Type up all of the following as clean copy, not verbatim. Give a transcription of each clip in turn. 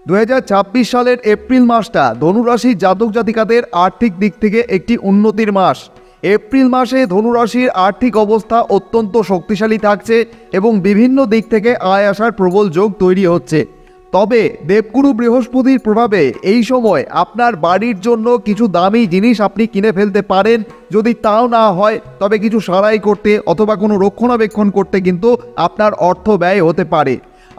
2026 সালের এপ্রিল মাসটা ধনুরাশির জাতক জাতিকাদের আর্থিক দিক থেকে একটি উন্নতির মাস। এপ্রিল মাসে ধনুরাশির আর্থিক অবস্থা অত্যন্ত শক্তিশালী থাকছে এবং বিভিন্ন দিক থেকে আয় আসার প্রবল যোগ তৈরি হচ্ছে। তবে দেবগুরু বৃহস্পতির প্রভাবে এই সময় আপনার বাড়ির জন্য কিছু দামি জিনিস আপনি কিনে ফেলতে পারেন। যদি তাও না হয় তবে কিছু সারাই করতে অথবা কোনো রক্ষণাবেক্ষণ করতে কিন্তু আপনার অর্থ ব্যয় হতে পারে।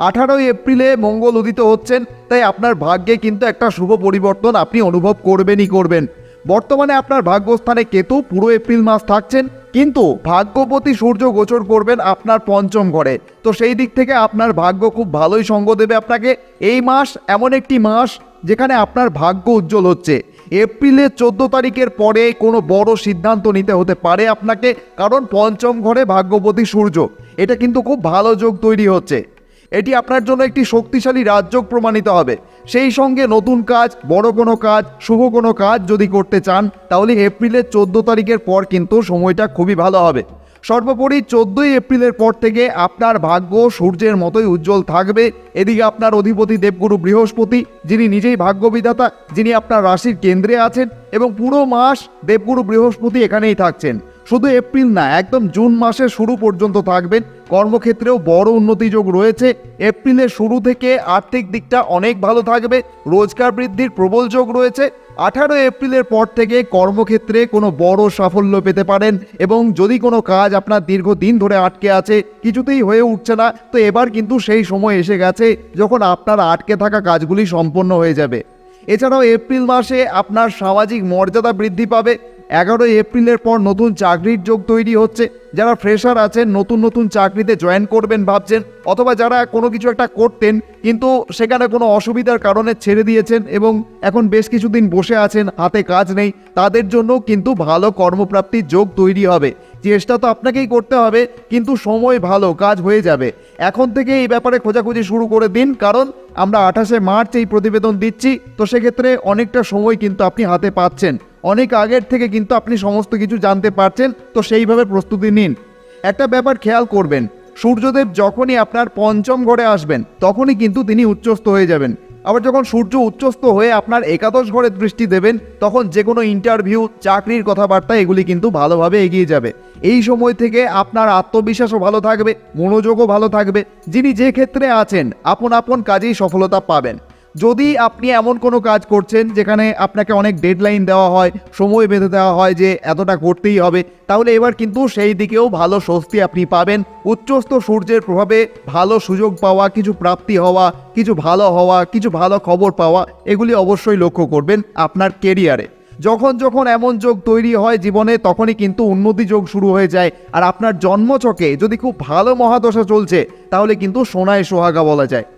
18 এপ্রিলে মঙ্গল উদিত হচ্ছেন, তাই আপনার ভাগ্যে কিন্তু একটা শুভ পরিবর্তন আপনি অনুভব করবেন। বর্তমানে আপনার ভাগ্যস্থানে কেতু পুরো এপ্রিল মাস থাকছেন, কিন্তু ভাগ্যপতি সূর্য গোচর করবেন আপনার পঞ্চম ঘরে। তো সেই দিক থেকে আপনার ভাগ্য খুব ভালোই সঙ্গ দেবে আপনাকে। এই মাস এমন একটি মাস যেখানে আপনার ভাগ্য উজ্জ্বল হচ্ছে। এপ্রিলের 14 তারিখের পরে কোনো বড় সিদ্ধান্ত নিতে হতে পারে আপনাকে, কারণ পঞ্চম ঘরে ভাগ্যপতি সূর্য, এটা কিন্তু খুব ভালো যোগ তৈরি হচ্ছে। এটি আপনার জন্য একটি শক্তিশালী রাজযোগ প্রমাণিত হবে। সেই সঙ্গে নতুন কাজ, বড় কোনো কাজ, শুভ কোনো কাজ যদি করতে চান তাহলে এপ্রিলের 14 তারিখের পর কিন্তু সময়টা খুবই ভালো হবে। সর্বোপরি 14 এপ্রিলের পর থেকে আপনার ভাগ্য সূর্যের মতোই উজ্জ্বল থাকবে। এদিকে আপনার অধিপতি দেবগুরু বৃহস্পতি, যিনি নিজেই ভাগ্যবিধাতা, যিনি আপনার রাশির কেন্দ্রে আছেন এবং পুরো মাস দেবগুরু বৃহস্পতি এখানেই থাকছেন। শুধু এপ্রিল না, একদম জুন মাসের শুরু পর্যন্ত থাকবেন। কর্মক্ষেত্রেও বড় উন্নতি যোগ রয়েছে। এপ্রিলের শুরু থেকে আর্থিক দিকটা অনেক ভালো থাকবে, রোজগার বৃদ্ধির প্রবল যোগ রয়েছে। 18 এপ্রিলের পর থেকে কর্মক্ষেত্রে কোনো বড় সাফল্য পেতে পারেন এবং যদি কোনো কাজ আপনার দীর্ঘদিন ধরে আটকে আছে, কিছুতেই হয়ে উঠছে না, তো এবার কিন্তু সেই সময় এসে গেছে যখন আপনার আটকে থাকা কাজগুলি সম্পন্ন হয়ে যাবে। এছাড়াও এপ্রিল মাসে আপনার সামাজিক মর্যাদা বৃদ্ধি পাবে। 11 এপ্রিলের পর নতুন চাকরির যোগ তৈরি হচ্ছে। যারা ফ্রেশার আছেন, নতুন চাকরিতে জয়েন করবেন ভাবছেন, অথবা যারা কোনো কিছু একটা করতেন কিন্তু সেখানে কোনো অসুবিধার কারণে ছেড়ে দিয়েছেন এবং এখন বেশ কিছুদিন বসে আছেন, হাতে কাজ নেই, তাদের জন্য কিন্তু ভালো কর্মপ্রাপ্তির যোগ তৈরি হবে। চেষ্টা তো আপনাকেই করতে হবে, কিন্তু সময় ভালো, কাজ হয়ে যাবে। এখন থেকে এই ব্যাপারে খোঁজাখুঁজি শুরু করে দিন, কারণ আমরা 28 মার্চ এই প্রতিবেদন দিচ্ছি। তো সেক্ষেত্রে অনেকটা সময় কিন্তু আপনি হাতে পাচ্ছেন, অনেক আগের থেকে কিন্তু আপনি সমস্ত কিছু জানতে পারছেন। তো সেইভাবে প্রস্তুতি নিন। একটা ব্যাপার খেয়াল করবেন, সূর্যদেব যখনই আপনার পঞ্চম ঘরে আসবেন তখনই কিন্তু তিনি উচ্চস্থ হয়ে যাবেন। আবার যখন সূর্য উচ্চস্থ হয়ে আপনার একাদশ ঘরে দৃষ্টি দেবেন তখন যে কোনো ইন্টারভিউ, চাকরির কথাবার্তা এগুলি কিন্তু ভালোভাবে এগিয়ে যাবে। এই সময় থেকে আপনার আত্মবিশ্বাসও ভালো থাকবে, মনোযোগও ভালো থাকবে। যিনি যে ক্ষেত্রে আছেন আপন কাজেই সফলতা পাবেন। যদি আপনি এমন কোনো কাজ করছেন যেখানে আপনাকে অনেক ডেডলাইন দেওয়া হয়, সময় বেঁধে দেওয়া হয় যে এতটা করতেই হবে, তাহলে এবার কিন্তু সেই দিকেও ভালো স্বস্তি আপনি পাবেন। উচ্চস্থ সূর্যের প্রভাবে ভালো সুযোগ পাওয়া, কিছু প্রাপ্তি হওয়া, কিছু ভালো হওয়া, কিছু ভালো খবর পাওয়া, এগুলি অবশ্যই লক্ষ্য করবেন আপনার কেরিয়ারে। যখন এমন যোগ তৈরি হয় জীবনে, তখনই কিন্তু উন্নতি যোগ শুরু হয়ে যায়। আর আপনার জন্মছকে যদি খুব ভালো মহাদশা চলছে তাহলে কিন্তু সোনায় সোহাগা বলা যায়।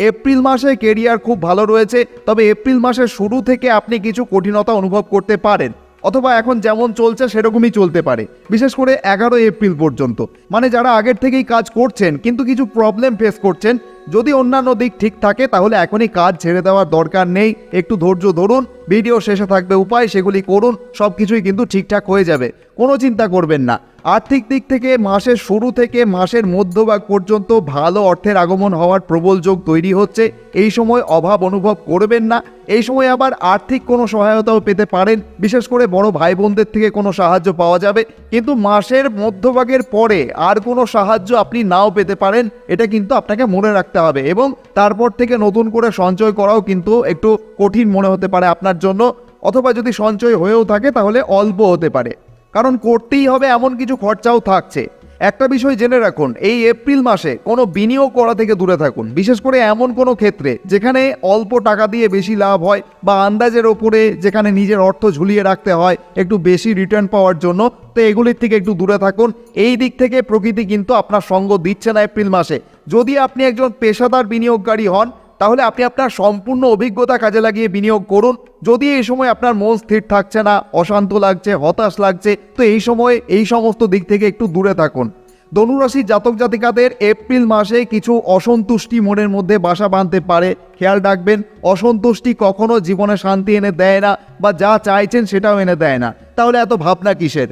এপ্রিল মাসে কেরিয়ার খুব ভালো রয়েছে, তবে এপ্রিল মাসের শুরু থেকে আপনি কিছু কঠিনতা অনুভব করতে পারেন, অথবা এখন যেমন চলছে সেরকমই চলতে পারে, বিশেষ করে 11 এপ্রিল পর্যন্ত। মানে যারা আগের থেকেই কাজ করছেন কিন্তু কিছু প্রবলেম ফেস করছেন, যদি অন্যান্য দিক ঠিক থাকে তাহলে এখনই কাজ ছেড়ে দেওয়ার দরকার নেই। একটু ধৈর্য ধরুন, ভিডিও শেষে থাকবে উপায়, সেগুলি করুন, সব কিছুই কিন্তু ঠিকঠাক হয়ে যাবে, কোনো চিন্তা করবেন না। আর্থিক দিক থেকে মাসের শুরু থেকে মাসের মধ্যভাগ পর্যন্ত ভালো অর্থের আগমন হওয়ার প্রবল যোগ তৈরি হচ্ছে। এই সময় অভাব অনুভব করবেন না। এই সময় আবার আর্থিক কোনো সহায়তাও পেতে পারেন, বিশেষ করে বড় ভাই বোনদের থেকে কোনো সাহায্য পাওয়া যাবে। কিন্তু মাসের মধ্যভাগের পরে আর কোনো সাহায্য আপনি নাও পেতে পারেন, এটা কিন্তু আপনাকে মনে রাখতে হবে। এবং তারপর থেকে নতুন করে সঞ্চয় করাও কিন্তু একটু কঠিন মনে হতে পারে আপনার জন্য, অথবা যদি সঞ্চয় হয়েও থাকে তাহলে অল্প হতে পারে, কারণ করতেই হবে এমন কিছু খরচাও থাকছে। একটা বিষয় জেনে রাখুন, এই এপ্রিল মাসে কোনো বিনিয়োগ করা থেকে দূরে থাকুন, বিশেষ করে এমন কোনো ক্ষেত্রে যেখানে অল্প টাকা দিয়ে বেশি লাভ হয়, বা আন্দাজের ওপরে যেখানে নিজের অর্থ ঝুলিয়ে রাখতে হয় একটু বেশি রিটার্ন পাওয়ার জন্য। তো এগুলির থেকে একটু দূরে থাকুন। এই দিক থেকে প্রকৃতি কিন্তু আপনার সঙ্গ দিচ্ছে না এপ্রিল মাসে। যদি আপনি একজন পেশাদার বিনিয়োগকারী হন তাহলে আপনি আপনার সম্পূর্ণ অভিজ্ঞতা কাজে লাগিয়ে বিনিয়োগ করুন। যদি এই সময় আপনার মন স্থির থাকছে না, অশান্ত লাগছে, হতাশ লাগছে, তো এই সময় এই সমস্ত দিক থেকে একটু দূরে থাকুন। ধনুরাশির জাতক জাতিকাদের এপ্রিল মাসে কিছু অসন্তুষ্টি মনের মধ্যে বাসা বাঁধতে পারে, খেয়াল রাখবেন। অসন্তুষ্টি কখনো জীবনে শান্তি এনে দেয় না, বা যা চাইছেন সেটাও এনে দেয় না। তাহলে এত ভাবনা কিসের?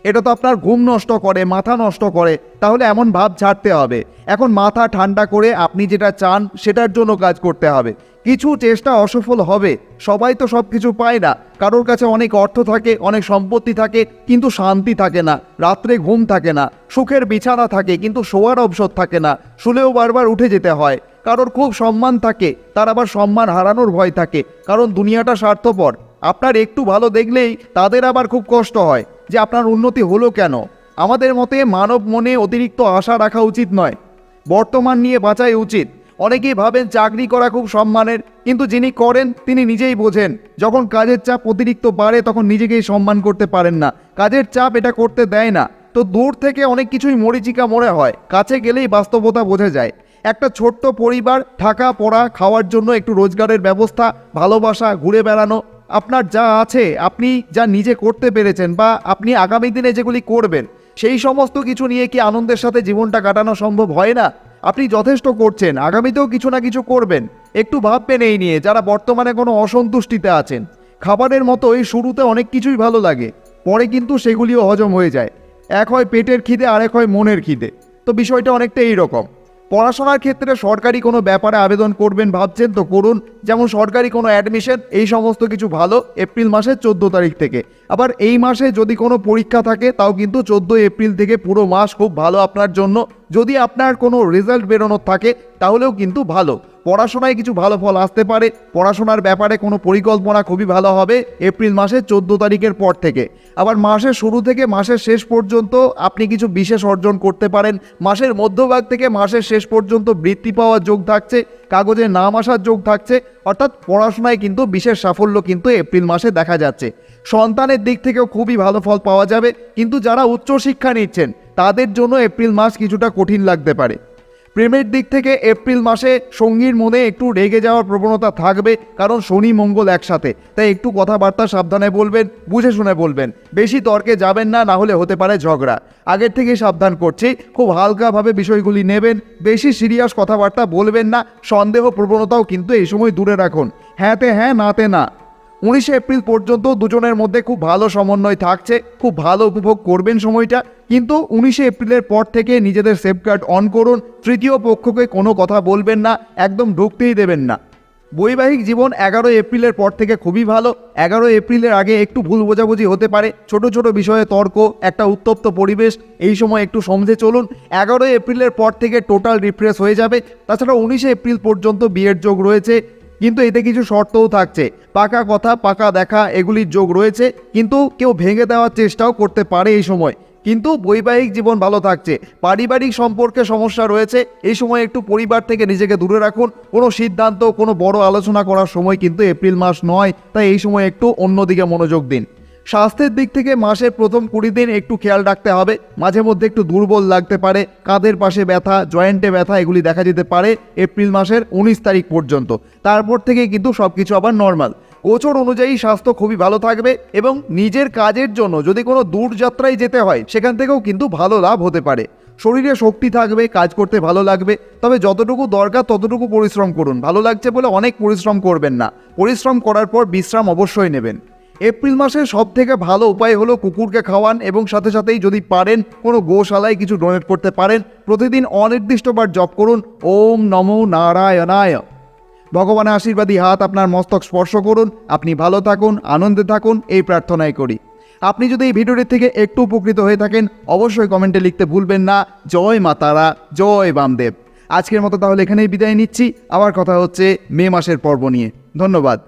এটা তো আপনার ঘুম নষ্ট করে, মাথা নষ্ট করে। তাহলে এমন ভাব ছাড়তে হবে। এখন মাথা ঠান্ডা করে আপনি যেটা চান সেটার জন্য কাজ করতে হবে। কিছু চেষ্টা অসফল হবে, সবাই তো সব কিছু পায় না। কারোর কাছে অনেক অর্থ থাকে, অনেক সম্পত্তি থাকে, কিন্তু শান্তি থাকে না, রাত্রে ঘুম থাকে না, সুখের বিছানা থাকে কিন্তু শোয়ার অবসর থাকে না, শুলেও বারবার উঠে যেতে হয়। কারোর খুব সম্মান থাকে, তার আবার সম্মান হারানোর ভয় থাকে, কারণ দুনিয়াটা স্বার্থপর। আপনার একটু ভালো দেখলেই তাদের আবার খুব কষ্ট হয় যে আপনার উন্নতি হলো কেন। আমাদের মতে মানব মনে অতিরিক্ত আশা রাখা উচিত নয়, বর্তমান নিয়ে বাঁচাই উচিত। অনেকেই ভাবেন চাকরি করা খুব সম্মানের, কিন্তু যিনি করেন তিনি নিজেই বোঝেন যখন কাজের চাপ অতিরিক্ত বাড়ে তখন নিজেকেই সম্মান করতে পারেন না। কাজের চাপ এটা করতে দেয় না। তো দূর থেকে অনেক কিছুই মরীচিকা মনে হয়, কাছে গেলেই বাস্তবতা বোঝা যায়। একটা ছোট্ট পরিবার, থাকা পড়া খাওয়ার জন্য একটু রোজগারের ব্যবস্থা, ভালোবাসা, ঘুরে বেড়ানো, আপনার যা আছে, আপনি যা নিজে করতে পেরেছেন বা আপনি আগামী দিনে যেগুলি করবেন, সেই সমস্ত কিছু নিয়ে কি আনন্দের সাথে জীবনটা কাটানো সম্ভব হয় না? আপনি যথেষ্ট করছেন, আগামীতেও কিছু না কিছু করবেন। একটু ভাববেন এই নিয়ে যারা বর্তমানে কোনো অসন্তুষ্টিতে আছেন। খাবারের মতোই শুরুতে অনেক কিছুই ভালো লাগে, পরে কিন্তু সেগুলিও হজম হয়ে যায়। এক হয় পেটের খিদে, আরেক হয় মনের খিদে। তো বিষয়টা অনেকটা এইরকম। পড়াশোনার ক্ষেত্রে সরকারি কোনো ব্যাপারে আবেদন করবেন ভাবছেন তো করুন, যেমন সরকারি কোনো অ্যাডমিশন, এই সমস্ত কিছু ভালো এপ্রিল মাসের 14 তারিখ থেকে। আবার এই মাসে যদি কোনো পরীক্ষা থাকে তাও কিন্তু 14 এপ্রিল থেকে পুরো মাস খুব ভালো আপনার জন্য। যদি আপনার কোনো রেজাল্ট বেরোনোর থাকে তাহলেও কিন্তু ভালো। পড়াশোনায় কিছু ভালো ফল আসতে পারে, পড়াশোনার ব্যাপারে কোনো পরিকল্পনা খুবই ভালো হবে এপ্রিল মাসের 14 তারিখের পর থেকে। আবার মাসের শুরু থেকে মাসের শেষ পর্যন্ত আপনি কিছু বিশেষ অর্জন করতে পারেন। মাসের মধ্যভাগ থেকে মাসের শেষ পর্যন্ত বৃত্তি পাওয়ার যোগ থাকছে, কাগজে নাম আসার যোগ থাকছে। অর্থাৎ পড়াশোনায় কিন্তু বিশেষ সাফল্য কিন্তু এপ্রিল মাসে দেখা যাচ্ছে। সন্তানের দিক থেকেও খুবই ভালো ফল পাওয়া যাবে, কিন্তু যারা উচ্চশিক্ষা নিচ্ছেন তাদের জন্য এপ্রিল মাস কিছুটা কঠিন লাগতে পারে। প্রেমের দিক থেকে এপ্রিল মাসে সঙ্গীর মনে একটু রেগে যাওয়ার প্রবণতা থাকবে, কারণ শনি মঙ্গল একসাথে। তাই একটু কথাবার্তা সাবধানে বলবেন, বুঝে শুনে বলবেন, বেশি তর্কে যাবেন না, না হলে হতে পারে ঝগড়া। আগের থেকে সাবধান করছি, খুব হালকাভাবে বিষয়গুলি নেবেন, বেশি সিরিয়াস কথাবার্তা বলবেন না। সন্দেহ প্রবণতাও কিন্তু এই সময় দূরে রাখুন, হ্যাঁতে হ্যাঁ নাতে না। 19 এপ্রিল পর্যন্ত দুজনের মধ্যে খুব ভালো সমন্বয় থাকছে, খুব ভালো উপভোগ করবেন সময়টা। কিন্তু 19 এপ্রিলের পর থেকে নিজেদের সেফগার্ড অন করুন। তৃতীয় পক্ষকে কোনো কথা বলবেন না, একদম ঢুকতেই দেবেন না। বৈবাহিক জীবন 11 এপ্রিলের পর থেকে খুবই ভালো। 11 এপ্রিলের আগে একটু ভুল বোঝাবুঝি হতে পারে, ছোট ছোট বিষয়ে তর্ক, একটা উত্তপ্ত পরিবেশ, এই সময় একটু সমঝে চলুন। 11 এপ্রিলের পর থেকে টোটাল রিফ্রেশ হয়ে যাবে। তাছাড়া 19 এপ্রিল পর্যন্ত বিয়ের যোগ রয়েছে, কিন্তু এতে কিছু শর্তও থাকছে। পাকা কথা, পাকা দেখা, এগুলির যোগ রয়েছে, কিন্তু কেউ ভেঙে দেওয়ার চেষ্টাও করতে পারে এই সময়। কিন্তু বৈবাহিক জীবন ভালো থাকছে। পারিবারিক সম্পর্কে সমস্যা রয়েছে, এই সময় একটু পরিবার থেকে নিজেকে দূরে রাখুন। কোনো সিদ্ধান্ত, কোনো বড় আলোচনা করার সময় কিন্তু এপ্রিল মাস নয়, তাই এই সময় একটু অন্যদিকে মনোযোগ দিন। স্বাস্থ্যের দিক থেকে মাসের প্রথম 20 দিন একটু খেয়াল রাখতে হবে। মাঝে মধ্যে একটু দুর্বল লাগতে পারে, কাঁধের পাশে ব্যথা, জয়েন্টে ব্যথা, এগুলি দেখা যেতে পারে এপ্রিল মাসের 19 তারিখ পর্যন্ত। তারপর থেকে কিন্তু সব কিছু আবার নর্মাল। গোচর অনুযায়ী স্বাস্থ্য খুবই ভালো থাকবে, এবং নিজের কাজের জন্য যদি কোনো দূরযাত্রায় যেতে হয় সেখান থেকেও কিন্তু ভালো লাভ হতে পারে। শরীরে শক্তি থাকবে, কাজ করতে ভালো লাগবে। তবে যতটুকু দরকার ততটুকু পরিশ্রম করুন। ভালো লাগছে বলে অনেক পরিশ্রম করবেন না, পরিশ্রম করার পর বিশ্রাম অবশ্যই নেবেন। এপ্রিল মাসের সব থেকে ভালো উপায় হলো কুকুরকে খাওয়ান, এবং সাথে সাথেই যদি পারেন কোনো গোশালায় কিছু ডোনেট করতে পারেন। প্রতিদিন অনির্দিষ্টবার জপ করুন, ওম নমো নারায়ণায়। ভগবানের আশীর্বাদী হাত আপনার মস্তক স্পর্শ করুন। আপনি ভালো থাকুন, আনন্দে থাকুন, এই প্রার্থনাই করি। আপনি যদি এই ভিডিওটি থেকে একটু উপকৃত হয়ে থাকেন অবশ্যই কমেন্টে লিখতে ভুলবেন না, জয় মা তারা, জয় বামদেব। আজকের মতো তাহলে এখানেই বিদায় নিচ্ছি। আবার কথা হচ্ছে মে মাসের পর্ব নিয়ে। ধন্যবাদ।